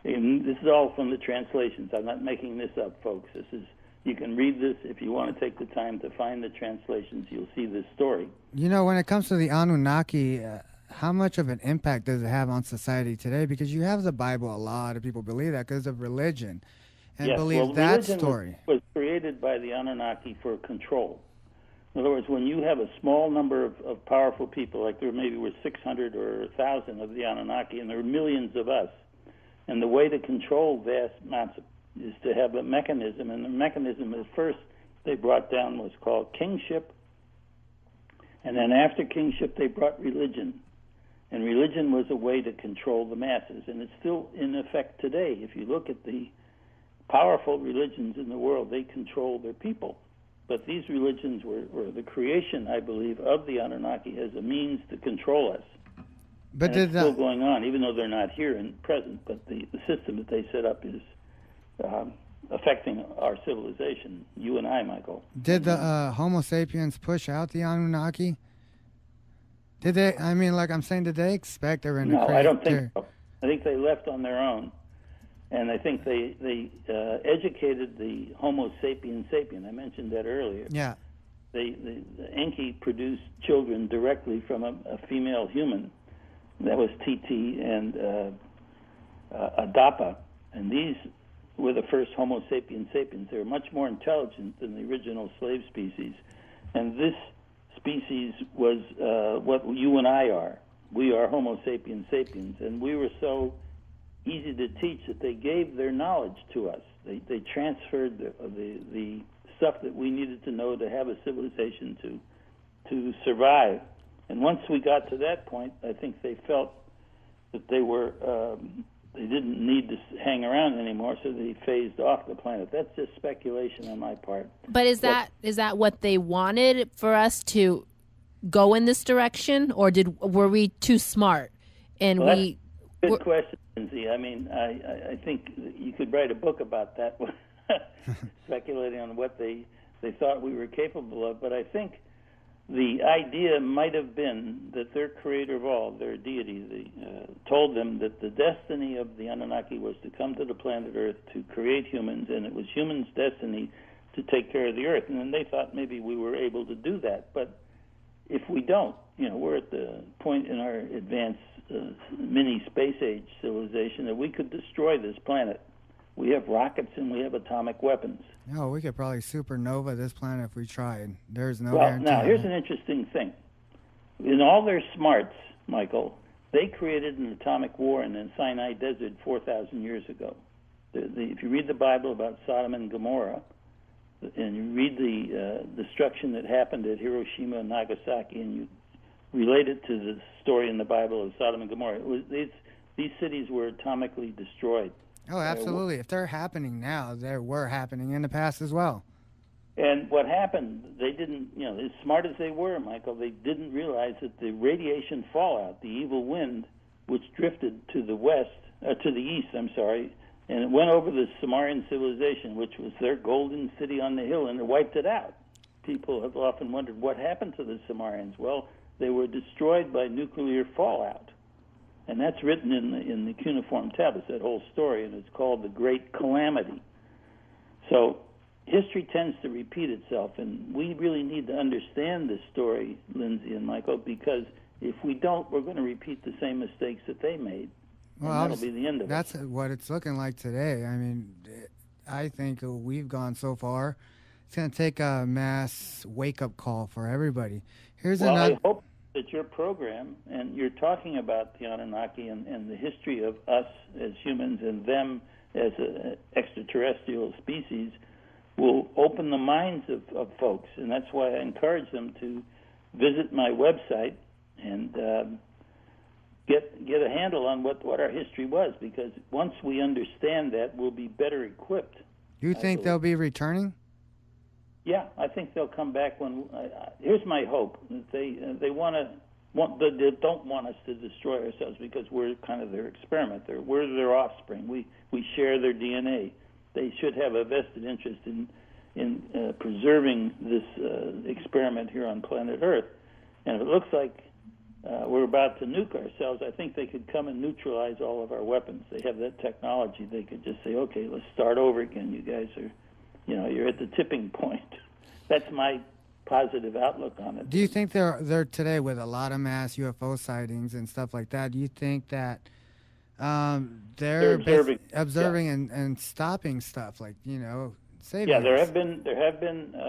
And this is all from the translations. I'm not making this up, folks. You can read this if you want to take the time to find the translations. You'll see this story. You know, when it comes to the Anunnaki, how much of an impact does it have on society today? Because you have the Bible, a lot of people believe that because of religion and believe that story. Was created by the Anunnaki for control. In other words, when you have a small number of powerful people, like there maybe were 600 or 1,000 of the Anunnaki, and there were millions of us, and the way to control vast amounts is to have a mechanism, and the mechanism at first they brought down was called kingship, and then after kingship they brought religion. And religion was a way to control the masses, and it's still in effect today. If you look at the powerful religions in the world, they control their people. But these religions were the creation, I believe, of the Anunnaki as a means to control us. But it's still going on, even though they're not here and present. But the system that they set up is affecting our civilization, you and I, Michael. Did the Homo sapiens push out the Anunnaki? Did they? I mean, like I'm saying, did they expect they were going to create? No, I don't think so. I think they left on their own. And I think they educated the Homo sapien sapien. I mentioned that earlier. Yeah. The Enki produced children directly from a female human. That was Titi and Adapa. And these were the first Homo sapiens sapiens. They were much more intelligent than the original slave species. And this species was what you and I are. We are Homo sapiens sapiens. And we were so easy to teach that they gave their knowledge to us. They transferred the stuff that we needed to know to have a civilization to survive. And once we got to that point, I think they felt that they didn't need to hang around anymore, so they phased off the planet. That's just speculation on my part. But is that what they wanted, for us to go in this direction, or were we too smart and we? Good question, Lindsay. I mean, I think you could write a book about that, speculating on what they thought we were capable of. But I think the idea might have been that their creator of all, their deity, told them that the destiny of the Anunnaki was to come to the planet Earth to create humans, and it was humans' destiny to take care of the Earth. And then they thought maybe we were able to do that. But if we don't, we're at the point in our advanced mini space age civilization that we could destroy this planet. We have rockets and we have atomic weapons. No, we could probably supernova this planet if we tried. There's no Well, guarantee. now, here's an interesting thing. In all their smarts, Michael, they created an atomic war in the Sinai Desert 4,000 years ago. If you read the Bible about Sodom and Gomorrah, and you read the destruction that happened at Hiroshima and Nagasaki, and you relate it to the story in the Bible of Sodom and Gomorrah, these cities were atomically destroyed. Oh, absolutely. If they're happening now, they were happening in the past as well. And what happened, they didn't, as smart as they were, Michael, they didn't realize that the radiation fallout, the evil wind, which drifted to the east, and it went over the Sumerian civilization, which was their golden city on the hill, and it wiped it out. People have often wondered what happened to the Sumerians. Well, they were destroyed by nuclear fallout. And that's written in the cuneiform tablets, that whole story, and it's called the Great Calamity. So history tends to repeat itself, and we really need to understand this story, Lindsay and Michael, because if we don't, we're going to repeat the same mistakes that they made, and that'll be the end of it. That's what it's looking like today. I mean, I think we've gone so far. It's going to take a mass wake-up call for everybody. I hope that your program, and you're talking about the Anunnaki and the history of us as humans and them as an extraterrestrial species, will open the minds of folks. And that's why I encourage them to visit my website and get a handle on what our history was, because once we understand that, we'll be better equipped. You think they'll be returning? Yeah, I think they'll come back when. Here's my hope: that they don't want us to destroy ourselves, because we're kind of their experiment. We're their offspring. We share their DNA. They should have a vested interest in preserving this experiment here on planet Earth. And if it looks like we're about to nuke ourselves, I think they could come and neutralize all of our weapons. They have that technology. They could just say, "Okay, let's start over again. You guys are." You're at the tipping point. That's my positive outlook on it. Do you think they're today, with a lot of mass UFO sightings and stuff like that, do you think that they're observing and stopping stuff, like, saving? Yeah, there have been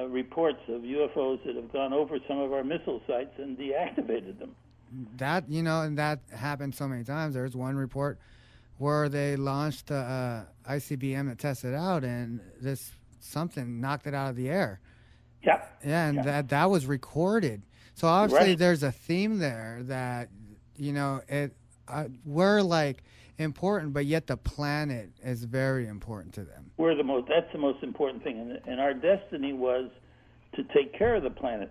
reports of UFOs that have gone over some of our missile sites and deactivated them. That, and that happened so many times. There's one report where they launched a ICBM that tested out, and something knocked it out of the air. Yeah. Yeah, and that was recorded. So obviously there's a theme there that, we're like important, but yet the planet is very important to them. That's the most important thing. And our destiny was to take care of the planet.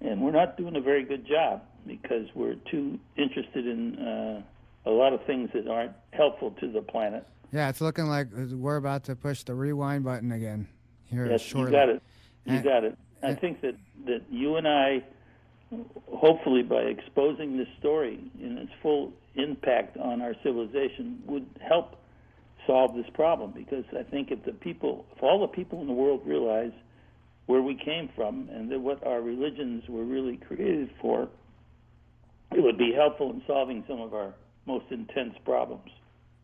And we're not doing a very good job, because we're too interested in a lot of things that aren't helpful to the planet. Yeah, it's looking like we're about to push the rewind button again here. Yes, shortly. You got it. You got it. I think that you and I, hopefully by exposing this story in its full impact on our civilization, would help solve this problem. Because I think if all the people in the world realize where we came from and what our religions were really created for, it would be helpful in solving some of our most intense problems.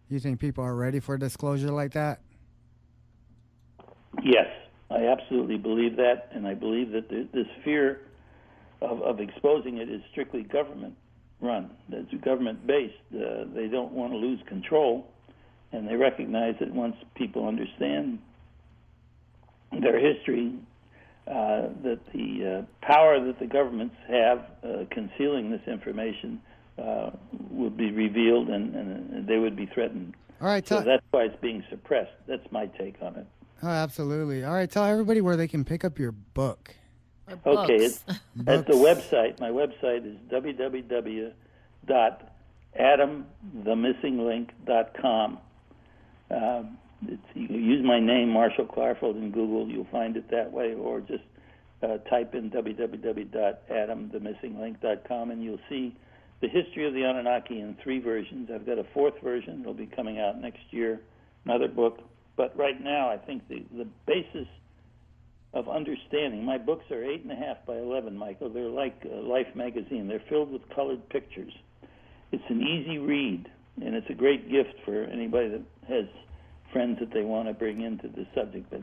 You think people are ready for disclosure like that? Yes, I absolutely believe that, and I believe that this fear of exposing it is strictly government-run. It's government-based. They don't want to lose control, and they recognize that once people understand their history, that the power that the governments have concealing this information would be revealed, and they would be threatened. All right, so that's why it's being suppressed. That's my take on it. Oh, absolutely. All right, tell everybody where they can pick up your book. Okay, it's at the website. My website is www.adamthemissinglink.com. You use my name, Marshall Klarfeld, in Google. You'll find it that way, or just type in www.adamthemissinglink.com, and you'll see the history of the Anunnaki in 3 versions. I've got a 4th version. It'll be coming out next year, another book. But right now, I think the basis of understanding, my books are 8.5 by 11, Michael. They're like Life magazine. They're filled with colored pictures. It's an easy read, and it's a great gift for anybody that has friends that they want to bring into the subject. But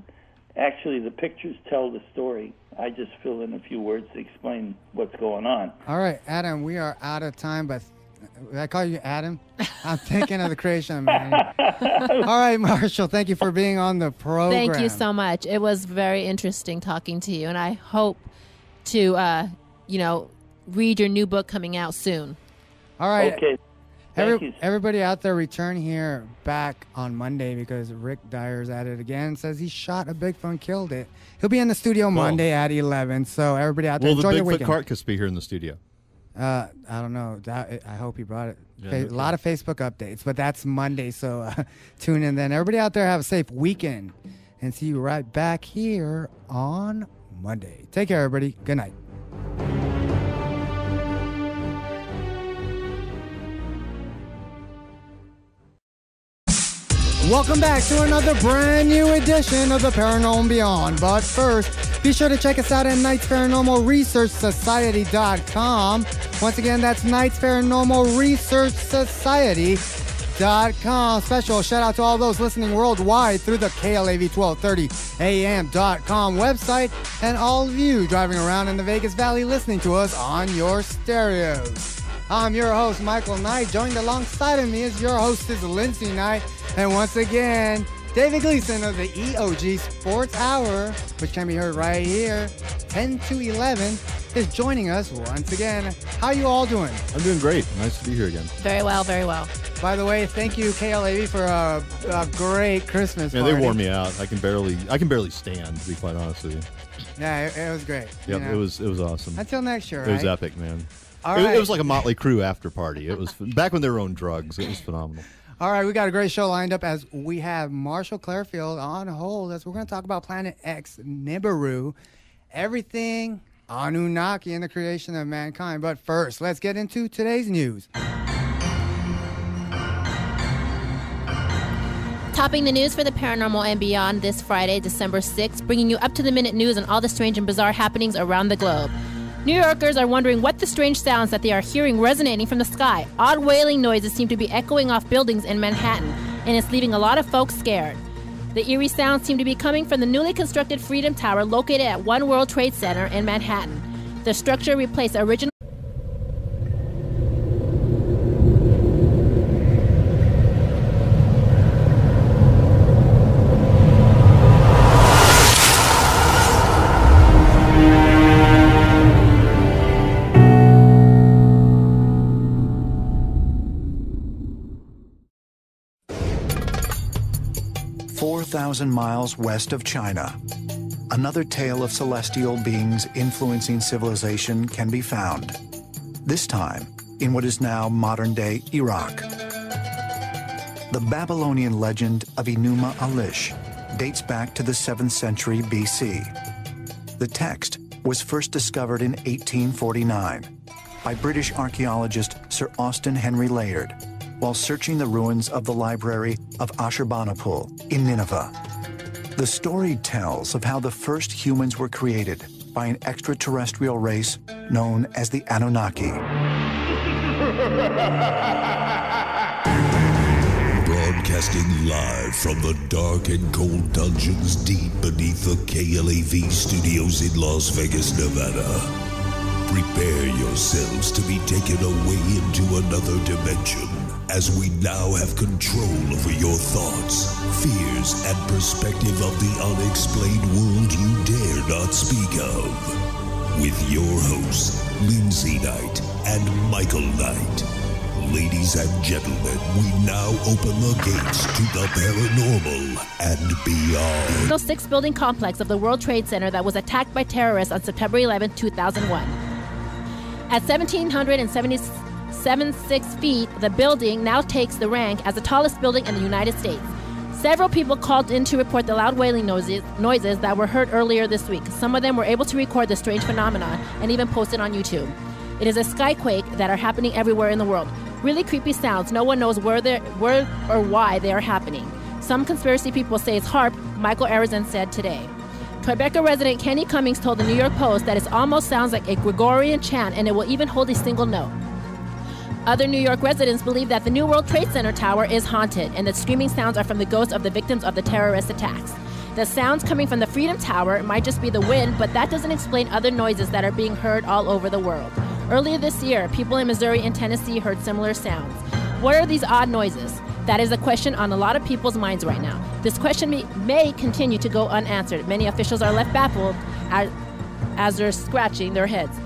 actually, the pictures tell the story. I just fill in a few words to explain what's going on. All right, Adam, we are out of time, but I call you Adam? I'm thinking of the creation of man. All right, Marshall, thank you for being on the program. Thank you so much. It was very interesting talking to you, and I hope to, read your new book coming out soon. All right. Okay. Everybody out there, return here back on Monday, because Rick Dyer's at it again. Says he shot a Bigfoot and killed it. He'll be in the studio Monday at 11. So everybody out there, enjoy your weekend. Will the Bigfoot carcass be here in the studio? I don't know. I hope he brought it. Yeah, A lot of Facebook updates, but that's Monday, so tune in then. Everybody out there, have a safe weekend, and see you right back here on Monday. Take care, everybody. Good night. Welcome back to another brand new edition of the Paranormal and Beyond. But first, be sure to check us out at KnightsParanormalResearchSociety.com. Once again, that's Knights Paranormal Research Society. KLAV1230am.com. Special shout out to all those listening worldwide through the KLAV1230am.com website, and all of you driving around in the Vegas Valley listening to us on your stereos. I'm your host, Michael Knight. Joined alongside of me is your hostess, Lindsay Knight. And once again, David Gleason of the EOG Sports Hour, which can be heard right here, 10 to 11, is joining us once again. How you all doing? I'm doing great. Nice to be here again. Very well, very well. By the way, thank you, KLAV, for a great Christmas party. Yeah, they wore me out. I can barely stand, to be quite honest with you. Yeah, it was great. Yep, it was awesome. Until next year, right? It was epic, man. Right. It was like a Motley Crue after party. It was back when they were on drugs. It was phenomenal. All right, we got a great show lined up as we have Marshall Klarfeld on hold as we're going to talk about Planet X, Nibiru, everything Anunnaki and the creation of mankind. But first, let's get into today's news. Topping the news for the paranormal and beyond this Friday, December 6th, bringing you up-to-the-minute news on all the strange and bizarre happenings around the globe. New Yorkers are wondering what the strange sounds that they are hearing resonating from the sky. Odd wailing noises seem to be echoing off buildings in Manhattan, and it's leaving a lot of folks scared. The eerie sounds seem to be coming from the newly constructed Freedom Tower located at One World Trade Center in Manhattan. The structure replaced original 4,000 miles west of China, another tale of celestial beings influencing civilization can be found, this time in what is now modern-day Iraq. The Babylonian legend of Enuma Elish dates back to the 7th century BC. The text was first discovered in 1849 by British archaeologist Sir Austen Henry Layard while searching the ruins of the library of Ashurbanipal in Nineveh. The story tells of how the first humans were created by an extraterrestrial race known as the Anunnaki. Broadcasting live from the dark and cold dungeons deep beneath the KLAV studios in Las Vegas, Nevada. Prepare yourselves to be taken away into another dimension as we now have control over your thoughts, fears, and perspective of the unexplained world you dare not speak of. With your hosts, Lindsay Knight and Michael Knight. Ladies and gentlemen, we now open the gates to the paranormal and beyond. The 6-building complex of the World Trade Center that was attacked by terrorists on September 11, 2001. At 1,776 feet, the building now takes the rank as the tallest building in the United States. Several people called in to report the loud wailing noises that were heard earlier this week. Some of them were able to record the strange phenomenon and even post it on YouTube. It is a skyquake that are happening everywhere in the world. Really creepy sounds. No one knows where or why they are happening. Some conspiracy people say it's HARP, Michael Arizin said today. Tribeca resident Kenny Cummings told the New York Post that it almost sounds like a Gregorian chant and it will even hold a single note. Other New York residents believe that the New World Trade Center tower is haunted and that screaming sounds are from the ghosts of the victims of the terrorist attacks. The sounds coming from the Freedom Tower might just be the wind, but that doesn't explain other noises that are being heard all over the world. Earlier this year, people in Missouri and Tennessee heard similar sounds. What are these odd noises? That is a question on a lot of people's minds right now. This question may continue to go unanswered. Many officials are left baffled as they're scratching their heads.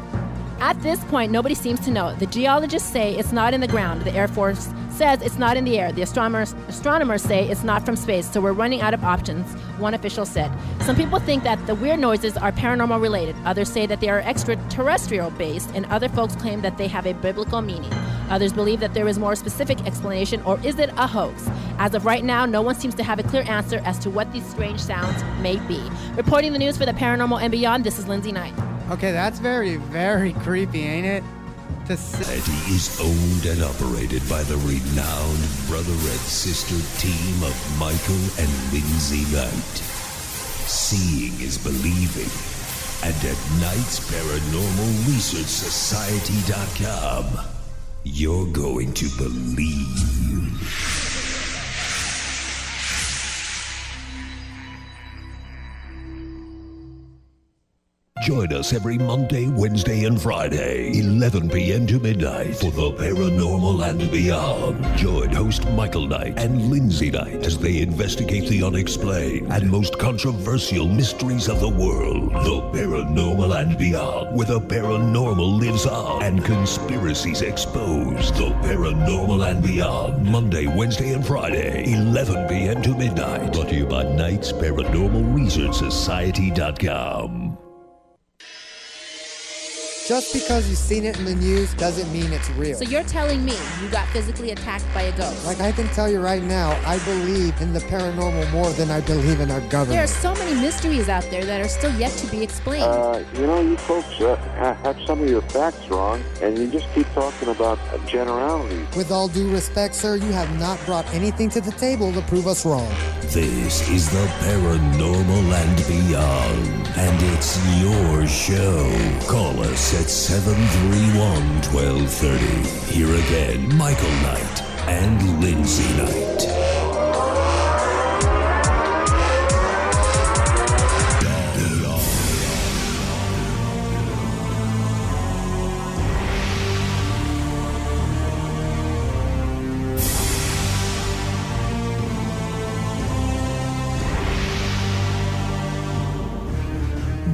At this point, nobody seems to know. The geologists say it's not in the ground. The Air Force says it's not in the air. The astronomers say it's not from space, so we're running out of options, one official said. Some people think that the weird noises are paranormal related. Others say that they are extraterrestrial based, and other folks claim that they have a biblical meaning. Others believe that there is more specific explanation, or is it a hoax? As of right now, no one seems to have a clear answer as to what these strange sounds may be. Reporting the news for the paranormal and beyond, this is Lindsay Knight. Okay, that's very, very creepy, ain't it? Society is owned and operated by the renowned brother and sister team of Michael and Lindsay Knight. Seeing is believing. And at Knight's Paranormal Research Society.com, you're going to believe. Join us every Monday, Wednesday, and Friday, 11 p.m. to midnight for the Paranormal and Beyond. Join host Michael Knight and Lindsay Knight as they investigate the unexplained and most controversial mysteries of the world. The Paranormal and Beyond, where the paranormal lives on and conspiracies exposed. The Paranormal and Beyond, Monday, Wednesday, and Friday, 11 p.m. to midnight. Brought to you by Knight's Paranormal Research Society.com. Just because you've seen it in the news doesn't mean it's real. So you're telling me you got physically attacked by a ghost? Like, I can tell you right now, I believe in the paranormal more than I believe in our government. There are so many mysteries out there that are still yet to be explained. You folks have some of your facts wrong, and you just keep talking about generalities. With all due respect, sir, you have not brought anything to the table to prove us wrong. This is the Paranormal and Beyond, and it's your show. Call us at 731-1230. Here again, Michael Knight and Lindsay Knight.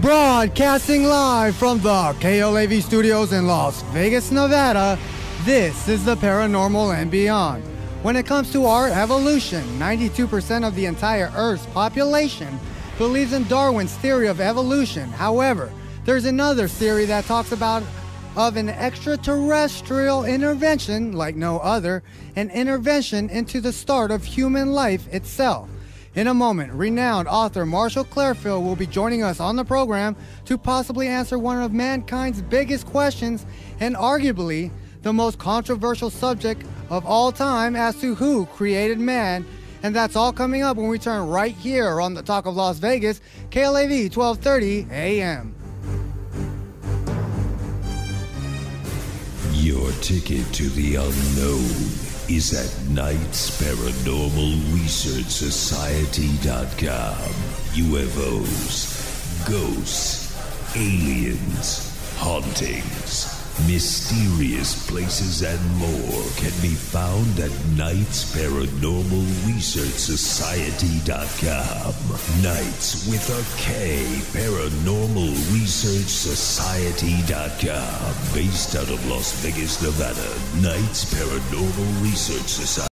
Broadcasting live from the KLAV studios in Las Vegas, Nevada, this is the Paranormal and Beyond. When it comes to our evolution, 92% of the entire Earth's population believes in Darwin's theory of evolution. However, there's another theory that talks about an extraterrestrial intervention like no other, an intervention into the start of human life itself. In a moment, renowned author Marshall Klarfeld will be joining us on the program to possibly answer one of mankind's biggest questions and arguably the most controversial subject of all time as to who created man. And that's all coming up when we turn right here on the Talk of Las Vegas, KLAV 1230 AM. Your ticket to the unknown is at Knight's Paranormal Research Society.com. UFOs, ghosts, aliens, hauntings, mysterious places, and more can be found at Knight's Paranormal Research Society.com. Knights with a K, Paranormal Research Society.com. Based out of Las Vegas, Nevada, Knight's Paranormal Research Society.